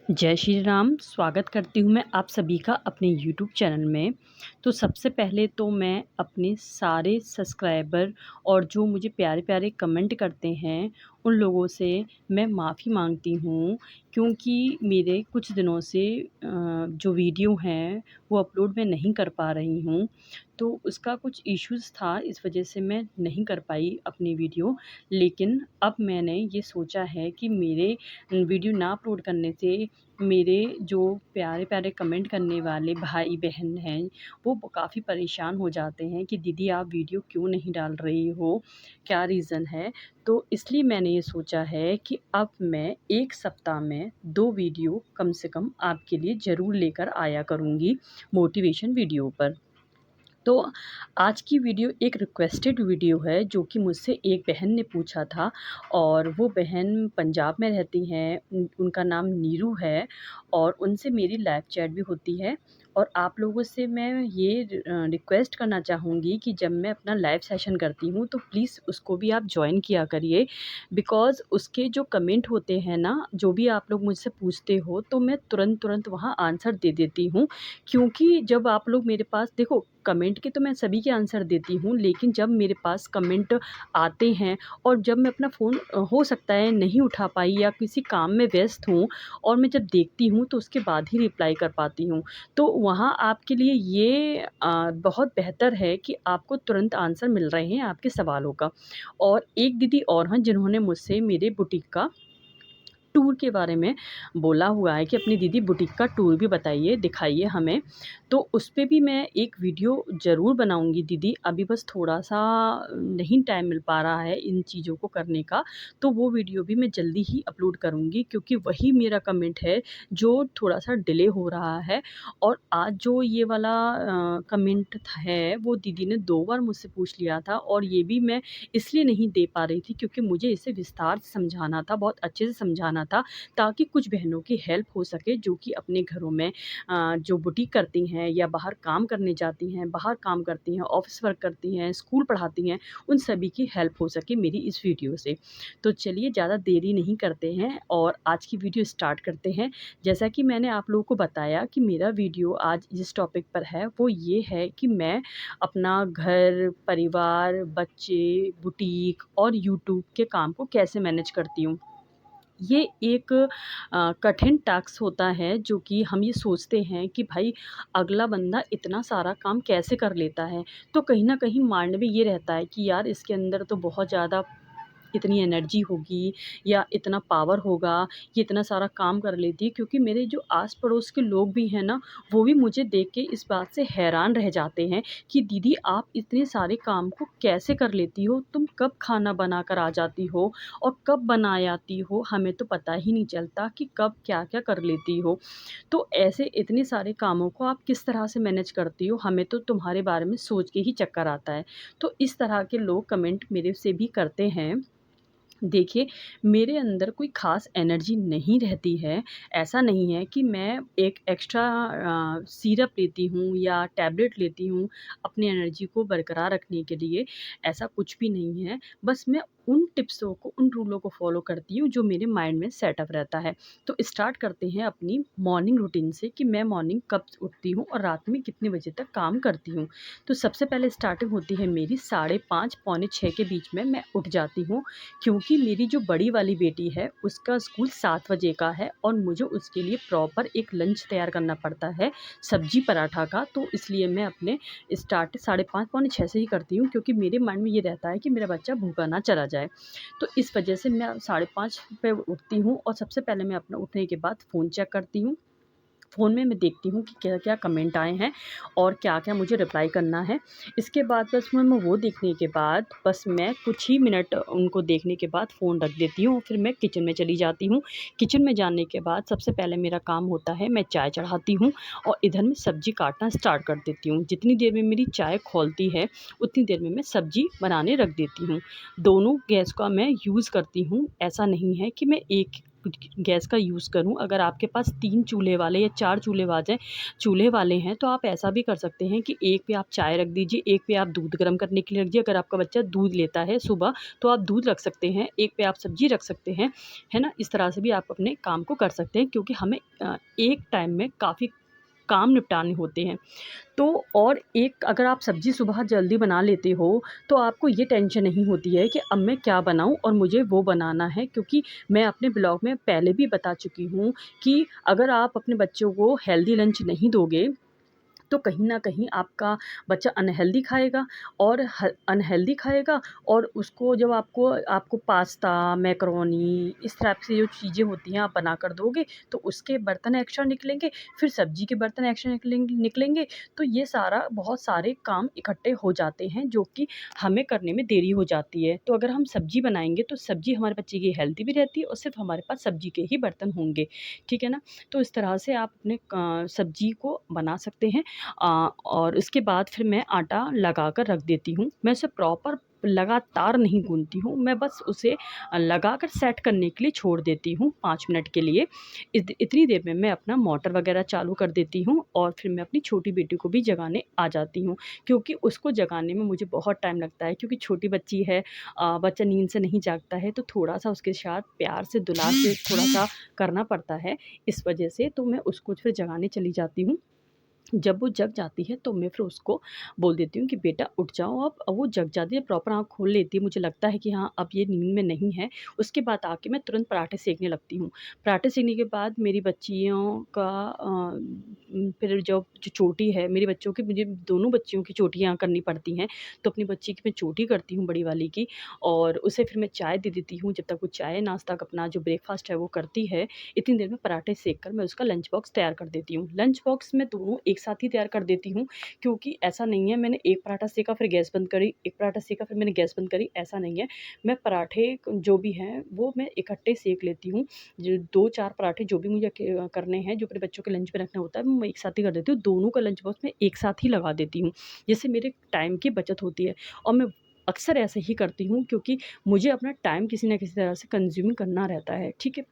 जय श्री राम। स्वागत करती हूँ मैं आप सभी का अपने यूट्यूब चैनल में। तो सबसे पहले तो मैं अपने सारे सब्सक्राइबर और जो मुझे प्यारे-प्यारे कमेंट करते हैं, उन लोगों से मैं माफ़ी माँगती हूँ, क्योंकि मेरे कुछ दिनों से जो वीडियो हैं, वो अपलोड मैं नहीं कर पा रही हूँ। तो उसका कुछ इश्यूज़ था, इस वजह से मैं नहीं कर पाई अपनी वीडियो। लेकिन अब मैंने ये सोचा है कि मेरे वीडियो ना अपलोड करने से मेरे जो प्यारे-प्यारे कमेंट करने वाले भाई-बहन हैं, वो काफ़ी परेशान हो जाते हैं कि दीदी आप वीडियो क्यों नहीं डाल रही हो? क्या रीज़न है? तो इसलिए मैंने ये सोचा है कि अब मैं 1 सप्ताह में 2 वीडियो कम से कम आपके लिए ज़रूर लेकर आया करूँगी मोटिवेशन वीडियो पर। तो आज की वीडियो एक रिक्वेस्टेड वीडियो है, जो कि मुझसे एक बहन ने पूछा था और वो बहन पंजाब में रहती हैं। उनका नाम नीरू है और उनसे मेरी लाइव चैट भी होती है। और आप लोगों से मैं ये रिक्वेस्ट करना चाहूँगी कि जब मैं अपना लाइव सेशन करती हूँ तो प्लीज़ उसको भी आप जॉइन किया करिए। बिकॉज़ उसके जो कमेंट होते हैं ना, जो भी आप लोग मुझसे पूछते हो तो मैं तुरंत वहाँ आंसर दे देती हूँ। क्योंकि जब आप लोग मेरे पास देखो, कमेंट के तो मैं सभी के आंसर देती हूँ, लेकिन जब मेरे पास कमेंट आते हैं और जब मैं अपना फ़ोन हो सकता है नहीं उठा पाई या किसी काम में व्यस्त हूँ और मैं जब देखती हूँ तो उसके बाद ही रिप्लाई कर पाती हूँ। तो वहाँ आपके लिए ये बहुत बेहतर है कि आपको तुरंत आंसर मिल रहे हैं आपके सवालों का। और एक दीदी और हैं जिन्होंने मुझसे मेरे बुटीक का टूर के बारे में बोला हुआ है कि अपनी दीदी बुटीक का टूर भी बताइए, दिखाइए हमें। तो उस पे भी मैं एक वीडियो ज़रूर बनाऊँगी दीदी, अभी बस थोड़ा-सा नहीं टाइम मिल पा रहा है इन चीज़ों को करने का। तो वो वीडियो भी मैं जल्दी ही अपलोड करूँगी, क्योंकि वही मेरा कमेंट है जो थोड़ा-सा डिले हो रहा है। और आज जो ये वाला कमेंट है, वो दीदी ने 2 बार मुझसे पूछ लिया था और ये भी मैं इसलिए नहीं दे पा रही थी क्योंकि मुझे इसे विस्तार से समझाना था, बहुत अच्छे से समझाना था, ताकि कुछ बहनों की हेल्प हो सके जो कि अपने घरों में जो बुटीक करती हैं या बाहर काम करने जाती हैं, बाहर काम करती हैं, ऑफ़िस वर्क करती हैं, स्कूल पढ़ाती हैं, उन सभी की हेल्प हो सके मेरी इस वीडियो से। तो चलिए ज़्यादा देरी नहीं करते हैं और आज की वीडियो स्टार्ट करते हैं। जैसा कि मैंने आप लोगों को बताया कि मेरा वीडियो आज जिस टॉपिक पर है वो ये है कि मैं अपना घर, परिवार, बच्चे, बुटीक और यूट्यूब के काम को कैसे मैनेज करती हूँ। ये एक कठिन टास्क होता है, जो कि हम ये सोचते हैं कि भाई अगला बंदा इतना सारा काम कैसे कर लेता है। तो कहीं न कहीं माइंड में ये रहता है कि यार इसके अंदर तो बहुत ज़्यादा इतनी एनर्जी होगी या इतना पावर होगा, ये इतना सारा काम कर लेती है। क्योंकि मेरे जो आस-पड़ोस के लोग भी हैं ना, वो भी मुझे देख के इस बात से हैरान रह जाते हैं कि दीदी आप इतने सारे काम को कैसे कर लेती हो? तुम कब खाना बनाकर आ जाती हो और कब बनाए आती हो? हमें तो पता ही नहीं चलता कि कब क्या-क्या कर लेती हो। तो ऐसे इतने सारे कामों को आप किस तरह से मैनेज करती हो? हमें तो तुम्हारे बारे में सोच के ही चक्कर आता है। तो इस तरह के लोग कमेंट मेरे से भी करते हैं। देखिए, मेरे अंदर कोई ख़ास एनर्जी नहीं रहती है। ऐसा नहीं है कि मैं एक एक्स्ट्रा सिरप लेती हूँ या टैबलेट लेती हूँ अपनी एनर्जी को बरकरार रखने के लिए, ऐसा कुछ भी नहीं है। बस मैं उन टिप्सों को, उन रूलों को फ़ॉलो करती हूँ जो मेरे माइंड में सेटअप रहता है। तो स्टार्ट करते हैं अपनी मॉर्निंग रूटीन से कि मैं मॉर्निंग कब उठती हूँ और रात में कितने बजे तक काम करती हूँ। तो सबसे पहले स्टार्टिंग होती है मेरी 5:30 पौने 6 के बीच में मैं उठ जाती हूँ, क्योंकि मेरी जो बड़ी वाली बेटी है उसका स्कूल 7 बजे का है और मुझे उसके लिए प्रॉपर एक लंच तैयार करना पड़ता है, सब्जी पराठा का। तो इसलिए मैं अपने स्टार्ट 5:30 पौने 6 से ही करती हूँ, क्योंकि मेरे माइंड में ये रहता है कि मेरा बच्चा भूखा ना चला जाए। तो इस वजह से मैं 5:30 पे उठती हूँ और सबसे पहले मैं अपना उठने के बाद फ़ोन चेक करती हूँ। फ़ोन में मैं देखती हूँ कि क्या-क्या कमेंट आए हैं और क्या-क्या मुझे रिप्लाई करना है। इसके बाद बस मैं वो देखने के बाद बस मैं कुछ ही मिनट उनको देखने के बाद फ़ोन रख देती हूँ, फिर मैं किचन में चली जाती हूँ। किचन में जाने के बाद सबसे पहले मेरा काम होता है, मैं चाय चढ़ाती हूँ और इधर मैं सब्ज़ी काटना स्टार्ट कर देती हूँ। जितनी देर में मेरी चाय खौलती है, उतनी देर में मैं सब्ज़ी बनाने रख देती हूँ। दोनों गैस का मैं यूज़ करती हूँ, ऐसा नहीं है कि मैं एक गैस का यूज़ करूँ। अगर आपके पास 3 चूल्हे वाले या 4 चूल्हे वाले हैं तो आप ऐसा भी कर सकते हैं कि एक पे आप चाय रख दीजिए, एक पे आप दूध गर्म करने के लिए रख दीजिए। अगर आपका बच्चा दूध लेता है सुबह तो आप दूध रख सकते हैं, एक पे आप सब्ज़ी रख सकते हैं, है ना? इस तरह से भी आप अपने काम को कर सकते हैं, क्योंकि हमें एक टाइम में काफ़ी काम निपटाने होते हैं। तो और एक अगर आप सब्ज़ी सुबह जल्दी बना लेते हो तो आपको ये टेंशन नहीं होती है कि अब मैं क्या बनाऊँ और मुझे वो बनाना है, क्योंकि मैं अपने ब्लॉग में पहले भी बता चुकी हूँ कि अगर आप अपने बच्चों को हेल्दी लंच नहीं दोगे तो कहीं न कहीं आपका बच्चा अनहेल्दी खाएगा, और उसको जब आपको आपको पास्ता, मैकरोनी इस टाइप से जो चीज़ें होती हैं आप बना कर दोगे तो उसके बर्तन एक्स्ट्रा निकलेंगे, फिर सब्ज़ी के बर्तन एक्स्ट्रा निकलेंगे। तो ये सारा बहुत सारे काम इकट्ठे हो जाते हैं जो कि हमें करने में देरी हो जाती है। तो अगर हम सब्ज़ी बनाएँगे तो सब्ज़ी हमारे बच्चे की हेल्दी भी रहती है और सिर्फ़ हमारे पास सब्ज़ी के ही बर्तन होंगे, ठीक है ना? तो इस तरह से आप अपने सब्ज़ी को बना सकते हैं। और उसके बाद फिर मैं आटा लगा कर रख देती हूँ। मैं उसे प्रॉपर लगातार नहीं गूँथती हूँ, मैं बस उसे लगाकर सेट करने के लिए छोड़ देती हूँ 5 मिनट के लिए। इतनी देर में मैं अपना मोटर वग़ैरह चालू कर देती हूँ और फिर मैं अपनी छोटी बेटी को भी जगाने आ जाती हूँ, क्योंकि उसको जगाने में मुझे बहुत टाइम लगता है, क्योंकि छोटी बच्ची है, बच्चा नींद से नहीं जागता है, तो थोड़ा-सा उसके साथ प्यार से, दुलार से थोड़ा-सा करना पड़ता है। इस वजह से तो मैं उसको फिर जगाने चली जाती हूँ। जब वो जग जाती है तो मैं फिर उसको बोल देती हूँ कि बेटा उठ जाओ अब वो जग जाती है, प्रॉपर आँख खोल लेती है, मुझे लगता है कि हाँ, अब ये नींद में नहीं है। उसके बाद आके मैं तुरंत पराठे सेकने लगती हूँ। पराठे सेकने के बाद मेरी बच्चियों का फिर जो चोटी है मेरे बच्चों की, मुझे दोनों बच्चियों की चोटियाँ करनी पड़ती हैं, तो अपनी बच्ची की मैं चोटी करती हूँ बड़ी वाली की, और उसे फिर मैं चाय दे देती हूँ। जब तक वो चाय नाश्ता अपना जो ब्रेकफ़ास्ट है वो करती है, इतनी देर में पराठे सेक कर मैं उसका लंच बॉक्स तैयार कर देती हूँ। लंच बॉक्स मैं दोनों एक साथ ही तैयार कर देती हूँ, क्योंकि ऐसा नहीं है मैंने एक पराठा सेका फिर गैस बंद करी, एक पराठा सेका फिर मैंने गैस बंद करी, ऐसा नहीं है। मैं पराठे जो भी हैं वो मैं इकट्ठे सेक लेती हूँ। जो 2-4 पराठे जो भी मुझे करने हैं, जो अपने बच्चों के लंच में रखना होता है, वो मैं एक साथ ही कर देती हूँ। दोनों का लंच बॉक्स मैं एक साथ ही लगा देती हूँ, जिससे मेरे टाइम की बचत होती है, और मैं अक्सर ऐसे ही करती हूँ, क्योंकि मुझे अपना टाइम किसी न किसी तरह से कंज़्यूम करना रहता है, ठीक है?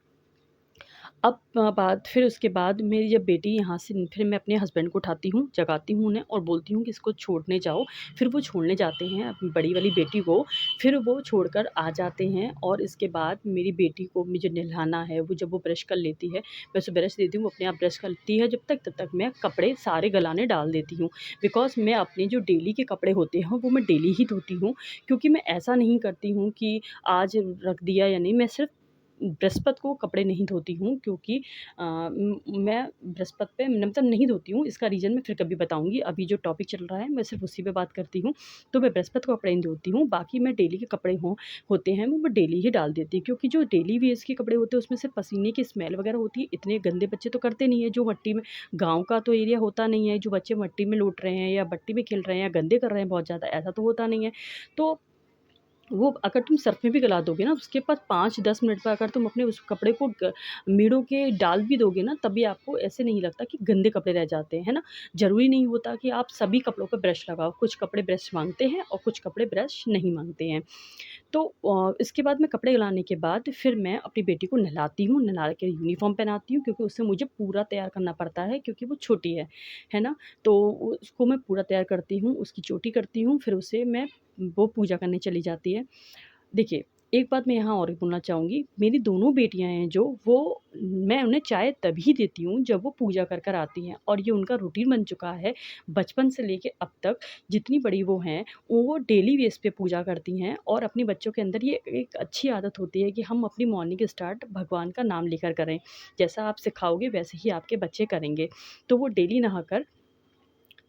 अब बात फिर उसके बाद मेरी जब बेटी यहाँ से, फिर मैं अपने हस्बैंड को उठाती हूँ, जगाती हूँ उन्हें और बोलती हूँ कि इसको छोड़ने जाओ। फिर वो छोड़ने जाते हैं अपनी बड़ी वाली बेटी को, फिर वो छोड़कर आ जाते हैं, और इसके बाद मेरी बेटी को मुझे नहलाना है। वो जब वो ब्रश कर लेती है, मैं उसे ब्रश देती हूँ, वो अपने आप ब्रश करती है, तब तक मैं कपड़े सारे गलाने डाल देती हूँ। बिकॉज़ मैं अपने जो डेली के कपड़े होते हैं वो मैं डेली ही धोती हूँ, क्योंकि मैं ऐसा नहीं करती हूँ कि आज रख दिया या नहीं, मैं सिर्फ़ बृहस्पति को कपड़े नहीं धोती हूँ, क्योंकि मैं बृहस्पति पे मतलब नहीं धोती हूँ, इसका रीज़न मैं फिर कभी बताऊँगी। अभी जो टॉपिक चल रहा है मैं सिर्फ़ उसी पे बात करती हूँ। तो मैं बृहस्पति को कपड़े नहीं धोती हूँ, बाकी मैं डेली के कपड़े होते हैं वो मैं डेली ही डाल देती हूँ, क्योंकि जो डेली वेयर्स के कपड़े होते हैं उसमें से पसीने की स्मेल वगैरह होती है, इतने गंदे बच्चे तो करते नहीं है, जो मट्टी में, गाँव का तो एरिया होता नहीं है, जो बच्चे मट्टी में लौट रहे हैं या मट्टी में खेल रहे हैं या गंदे कर रहे हैं बहुत ज़्यादा, ऐसा तो होता नहीं है। तो वो अगर तुम सर्फ़ में भी गला दोगे ना, उसके बाद 5-10 मिनट में अगर तुम अपने उस कपड़े को मिडो के डाल भी दोगे ना, तब भी आपको ऐसे नहीं लगता कि गंदे कपड़े रह जाते हैं, है ना? ज़रूरी नहीं होता कि आप सभी कपड़ों पे ब्रश लगाओ, कुछ कपड़े ब्रश माँगते हैं और कुछ कपड़े ब्रश नहीं माँगते हैं। तो इसके बाद मैं कपड़े गलाने के बाद फिर मैं अपनी बेटी को नहलाती हूँ, नहला के यूनिफ़ॉर्म पहनाती हूँ, क्योंकि उसे मुझे पूरा तैयार करना पड़ता है, क्योंकि वो छोटी है ना? तो उसको मैं पूरा तैयार करती हूँ, उसकी चोटी करती हूँ, फिर उसे मैं वो पूजा करने चली जाती है। देखिए, एक बात मैं यहाँ और बोलना चाहूँगी, मेरी दोनों बेटियाँ हैं जो, वो मैं उन्हें चाय तभी देती हूँ जब वो पूजा कर कर आती हैं, और ये उनका रूटीन बन चुका है बचपन से लेके अब तक। जितनी बड़ी वो हैं, वो डेली बेस पे पूजा करती हैं, और अपने बच्चों के अंदर ये एक अच्छी आदत होती है कि हम अपनी मॉर्निंग स्टार्ट भगवान का नाम लेकर करें। जैसा आप सिखाओगे वैसे ही आपके बच्चे करेंगे। तो वो डेली नहाकर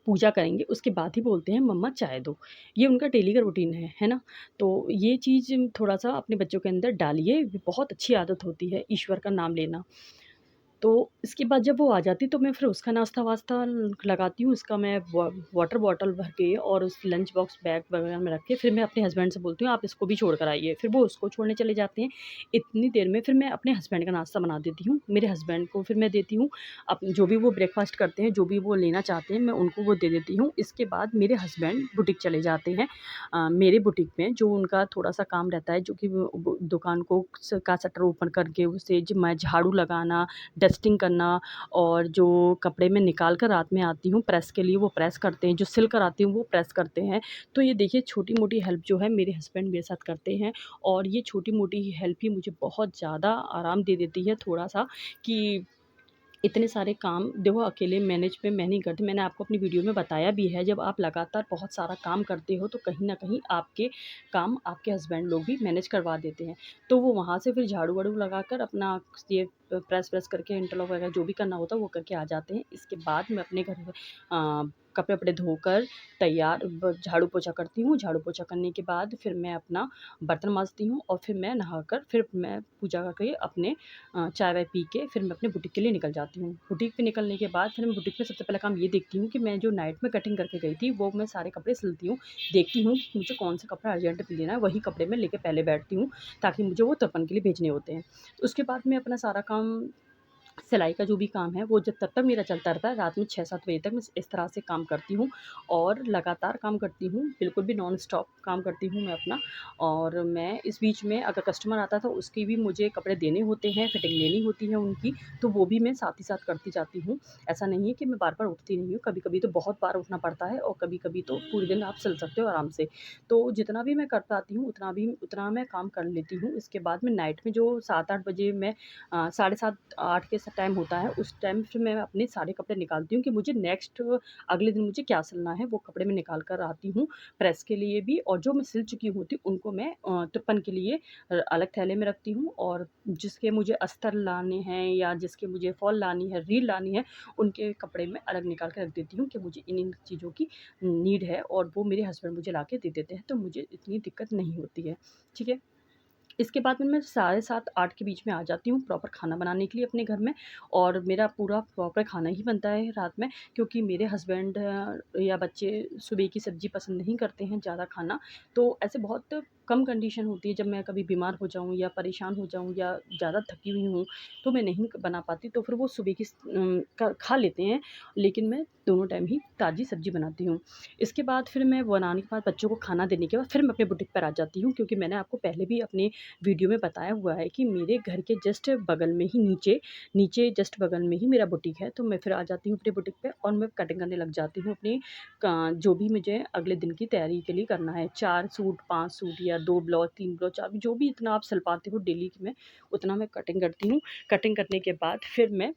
पूजा करेंगे, उसके बाद ही बोलते हैं मम्मा चाय दो। ये उनका डेली का रूटीन है ना? तो ये चीज़ थोड़ा-सा अपने बच्चों के अंदर डालिए, बहुत अच्छी आदत होती है ईश्वर का नाम लेना। तो इसके बाद जब वो आ जाती तो मैं फिर उसका नाश्ता-वास्ता लगाती हूँ, उसका मैं वाटर बॉटल भर के और उस लंच बॉक्स बैग वगैरह में रख के फिर मैं अपने हस्बैंड से बोलती हूँ आप इसको भी छोड़ कर आइए। फिर वो उसको छोड़ने चले जाते हैं। इतनी देर में फिर मैं अपने हस्बैंड का नाश्ता बना देती हूँ। मेरे हस्बैंड को फिर मैं देती हूँ जो भी वो ब्रेकफ़ास्ट करते हैं, जो भी वो लेना चाहते हैं, मैं उनको वो दे देती हूँ। इसके बाद मेरे हस्बैंड बुटीक चले जाते हैं। मेरे बुटीक में जो उनका थोड़ा-सा काम रहता है, जो कि वो दुकान को का शटर ओपन करके उसे मैं झाड़ू लगाना, डस्टिंग करना और जो कपड़े मैं निकाल कर रात में आती हूँ प्रेस के लिए वो प्रेस करते हैं, जो सिल कर आती हूँ वो प्रेस करते हैं। तो ये देखिए छोटी-मोटी हेल्प जो है मेरे हस्बैंड मेरे साथ करते हैं और ये छोटी-मोटी हेल्प ही मुझे बहुत ज़्यादा आराम दे देती है थोड़ा-सा कि इतने सारे काम देखो अकेले मैनेज पे मैं नहीं करती। मैंने आपको अपनी वीडियो में बताया भी है, जब आप लगातार बहुत सारा काम करते हो तो कहीं न कहीं आपके काम आपके हस्बैंड लोग भी मैनेज करवा देते हैं। तो वो वहाँ से फिर झाड़ू-वाड़ू लगाकर अपना ये प्रेस-व्रेस करके इंटरलॉक वगैरह जो भी करना होता है वो करके आ जाते हैं। इसके बाद मैं अपने घर में कपड़े-वपड़े धोकर तैयार झाड़ू-पोछा करती हूँ। झाड़ू-पोछा करने के बाद फिर मैं अपना बर्तन माँजती हूँ और फिर मैं नहाकर फिर मैं पूजा करके अपने चाय-वाय पी के फिर मैं अपने बुटीक के लिए निकल जाती हूँ। बुटीक पे निकलने के बाद फिर मैं बुटीक में सबसे पहला काम ये देखती हूँ कि मैं जो नाइट में कटिंग करके गई थी, वो मैं सारे कपड़े सिलती हूँ। देखती हूँ कि मुझे कौन-सा कपड़ा अर्जेंट में लेना है, वही कपड़े मैं लेके पहले बैठती हूँ, ताकि मुझे वो तर्पण के लिए भेजने होते हैं। उसके बाद मैं अपना सारा काम सिलाई का जो भी काम है वो जब तब तक मेरा चलता रहता है, रात में 6-7 बजे तक मैं इस तरह से काम करती हूँ और लगातार काम करती हूँ, बिल्कुल भी नॉन स्टॉप काम करती हूँ मैं अपना। और मैं इस बीच में अगर कस्टमर आता है तो उसके भी मुझे कपड़े देने होते हैं, फिटिंग लेनी होती है उनकी, तो वो भी मैं साथ ही साथ करती जाती हूँ। ऐसा नहीं है कि मैं बार-बार उठती नहीं हूँ, कभी-कभी तो बहुत बार उठना पड़ता है और कभी-कभी तो पूरे दिन आप सिल सकते हो आराम से। तो जितना भी मैं कर पाती हूँ उतना मैं काम कर लेती हूँ। इसके बाद में नाइट में जो 7-8 बजे मैं साढ़े 7-8 के टाइम होता है, उस टाइम फिर मैं अपने सारे कपड़े निकालती हूँ कि मुझे नेक्स्ट अगले दिन मुझे क्या सिलना है, वो कपड़े मैं निकाल कर आती हूँ प्रेस के लिए भी और जो मैं सिल चुकी होती हूँ, उनको मैं तुरपन के लिए अलग थैले में रखती हूँ और जिसके मुझे अस्तर लाने हैं या जिसके मुझे फॉल लानी है, रील लानी है, उनके कपड़े मैं अलग निकाल के रख देती हूँ कि मुझे इन-इन चीज़ों की नीड है और वो मेरे हस्बैंड मुझे ला के दे देते हैं, तो मुझे इतनी दिक्कत नहीं होती है। ठीक है? इसके बाद में मैं साढ़े 7-8 के बीच में आ जाती हूँ प्रॉपर खाना बनाने के लिए अपने घर में और मेरा पूरा प्रॉपर खाना ही बनता है रात में क्योंकि मेरे हस्बैंड या बच्चे सुबह की सब्ज़ी पसंद नहीं करते हैं ज़्यादा खाना। तो ऐसे बहुत कम कंडीशन होती है जब मैं कभी बीमार हो जाऊँ या परेशान हो जाऊँ या ज़्यादा थकी हुई हूँ, तो मैं नहीं बना पाती तो फिर वो सुबह की खा लेते हैं, लेकिन मैं दोनों टाइम ही ताज़ी सब्ज़ी बनाती हूँ। इसके बाद फिर मैं बनाने के बाद बच्चों को खाना देने के बाद फिर मैं अपने बुटीक पर आ जाती हूँ क्योंकि मैंने आपको पहले भी अपने वीडियो में बताया हुआ है कि मेरे घर के जस्ट बगल में ही नीचे नीचे जस्ट बगल में ही मेरा बुटीक है, तो मैं फिर आ जाती हूँ अपने बुटीक पे और मैं कटिंग करने लग जाती हूँ अपनी जो भी मुझे अगले दिन की तैयारी के लिए करना है, 4 सूट 5 सूट या 2 ब्लाउज 3 ब्लाउज 4 जो भी इतना आप सिल पाते हो डेली की मैं उतना मैं कटिंग करती हूँ। कटिंग करने के बाद फिर मैं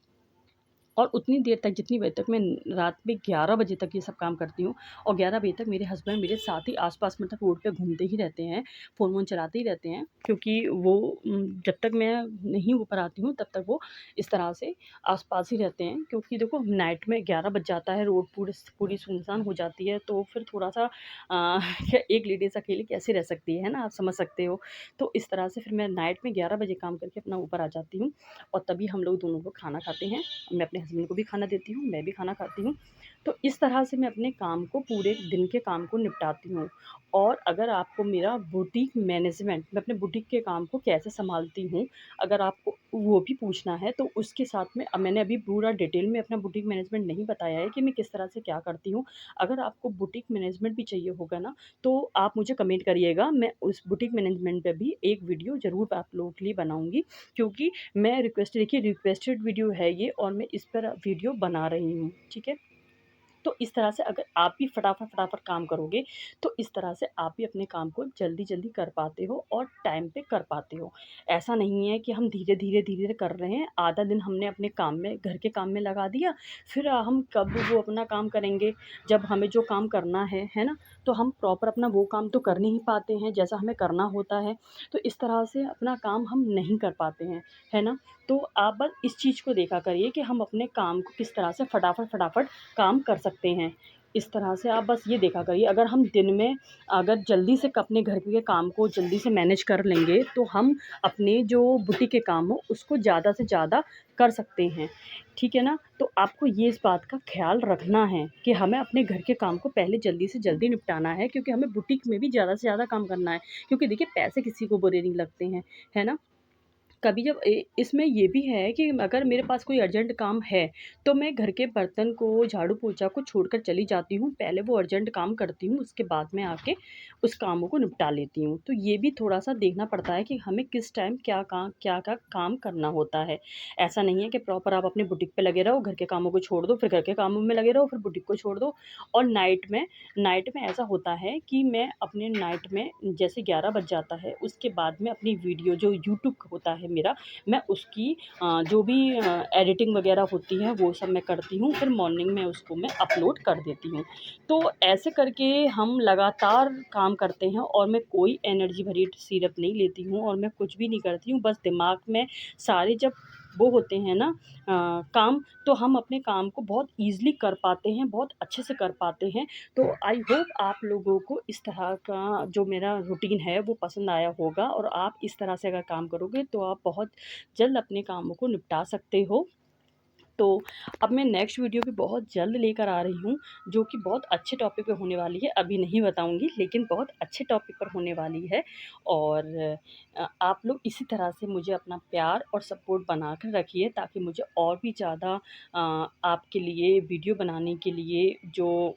और उतनी देर तक जितनी बजे तक मैं रात में 11 बजे तक ये सब काम करती हूँ और 11 बजे तक मेरे हस्बैंड मेरे साथ ही आस-पास मतलब रोड पे घूमते ही रहते हैं, फ़ोन-वोन चलाते ही रहते हैं क्योंकि वो जब तक मैं नहीं ऊपर आती हूँ तब तक वो इस तरह से आस-पास ही रहते हैं क्योंकि देखो नाइट में 11 बज जाता है, रोड पूरी सुनसान हो जाती है तो फिर थोड़ा-सा एक लेडीज़ अकेली कैसे रह सकती है ना? आप समझ सकते हो। तो इस तरह से फिर मैं नाइट में 11 बजे काम करके अपना ऊपर आ जाती हूँ और तभी हम लोग दोनों लोग खाना खाते हैं। मैं अपने हस्बैंड को भी खाना देती हूँ, मैं भी खाना खाती हूँ। तो इस तरह से मैं अपने काम को पूरे दिन के काम को निपटाती हूँ। और अगर आपको मेरा बुटीक मैनेजमेंट मैं अपने बुटीक के काम को कैसे सँभालती हूँ, अगर आपको वो भी पूछना है तो उसके साथ में मैंने अभी पूरा डिटेल में अपना बुटीक मैनेजमेंट नहीं बताया है कि मैं किस तरह से क्या करती हूँ। अगर आपको बुटीक मैनेजमेंट भी चाहिए होगा ना, तो आप मुझे कमेंट करिएगा, मैं उस बुटीक मैनेजमेंट पे भी एक वीडियो ज़रूर आप लोगों के लिए बनाऊँगी क्योंकि मैं देखिए रिक्वेस्टेड वीडियो है ये और मैं इस पर वीडियो बना रही हूँ, ठीक है? तो इस तरह से अगर आप भी फटाफट काम करोगे, तो इस तरह से आप भी अपने काम को जल्दी-जल्दी कर पाते हो और टाइम पे कर पाते हो। ऐसा नहीं है कि हम धीरे-धीरे कर रहे हैं, आधा दिन हमने अपने काम में घर के काम में लगा दिया, फिर हम कब वो अपना काम करेंगे, जब हमें जो काम करना है ना? तो हम प्रॉपर अपना वो काम तो कर नहीं पाते हैं, जैसा हमें करना होता है। तो इस तरह से अपना काम हम नहीं कर पाते हैं, है ना? तो आप बस इस चीज़ को देखा करिए कि हम अपने काम को किस तरह से फटाफट काम कर सकते हैं। इस तरह से आप बस ये देखा करिए, अगर हम दिन में अगर जल्दी से अपने घर के काम को जल्दी से मैनेज कर लेंगे तो हम अपने जो बुटीक के काम हो उसको ज़्यादा से ज़्यादा कर सकते हैं, ठीक है ना। तो आपको ये इस बात का ख़्याल रखना है कि हमें अपने घर के काम को पहले जल्दी से जल्दी निपटाना है, क्योंकि हमें बुटीक में भी ज़्यादा से ज़्यादा काम करना है, क्योंकि देखिए पैसे किसी को बुरे नहीं लगते हैं, है ना। कभी जब इसमें ये भी है कि अगर मेरे पास कोई अर्जेंट काम है तो मैं घर के बर्तन को, झाड़ू पोछा को छोड़कर चली जाती हूँ, पहले वो अर्जेंट काम करती हूँ, उसके बाद में आके उस कामों को निपटा लेती हूँ। तो ये भी थोड़ा सा देखना पड़ता है कि हमें किस टाइम क्या क्या काम करना होता है। ऐसा नहीं है कि प्रॉपर आप अपने बुटीक पे लगे रहो, घर के कामों को छोड़ दो, फिर घर के कामों में लगे रहो, फिर बुटीक को छोड़ दो। और नाइट में ऐसा होता है कि मैं अपने नाइट में जैसे 11 बज जाता है, उसके बाद में अपनी वीडियो जो यूट्यूब होता है मेरा, मैं उसकी जो भी एडिटिंग वगैरह होती है वो सब मैं करती हूँ, फिर मॉर्निंग में उसको मैं अपलोड कर देती हूँ। तो ऐसे करके हम लगातार काम करते हैं और मैं कोई एनर्जी भरी सिरप नहीं लेती हूँ और मैं कुछ भी नहीं करती हूँ, बस दिमाग में सारे जब वो होते हैं ना काम, तो हम अपने काम को बहुत ईज़िली कर पाते हैं, बहुत अच्छे से कर पाते हैं। तो आई होप आप लोगों को इस तरह का जो मेरा रूटीन है वो पसंद आया होगा, और आप इस तरह से अगर काम करोगे तो आप बहुत जल्द अपने कामों को निपटा सकते हो। तो अब मैं नेक्स्ट वीडियो भी बहुत जल्द लेकर आ रही हूँ, जो कि बहुत अच्छे टॉपिक पे होने वाली है। अभी नहीं बताऊँगी, लेकिन बहुत अच्छे टॉपिक पर होने वाली है। और आप लोग इसी तरह से मुझे अपना प्यार और सपोर्ट बना कर रखिए, ताकि मुझे और भी ज़्यादा आपके लिए वीडियो बनाने के लिए जो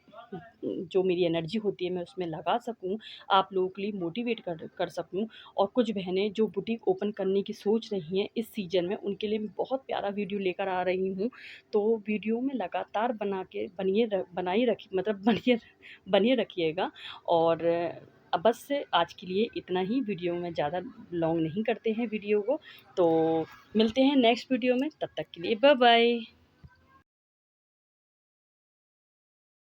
जो मेरी एनर्जी होती है मैं उसमें लगा सकूँ, आप लोगों के लिए मोटिवेट कर कर सकूँ। और कुछ बहनें जो बुटीक ओपन करने की सोच रही हैं इस सीज़न में, उनके लिए मैं बहुत प्यारा वीडियो लेकर आ रही हूँ। तो वीडियो में लगातार बना के बनिए र बनाए रखिए, मतलब बनिए बनिए रखिएगा। और अब बस आज के लिए इतना ही, वीडियो में ज़्यादा लॉन्ग नहीं करते हैं वीडियो को। तो मिलते हैं नेक्स्ट वीडियो में, तब तक के लिए बाय बाय।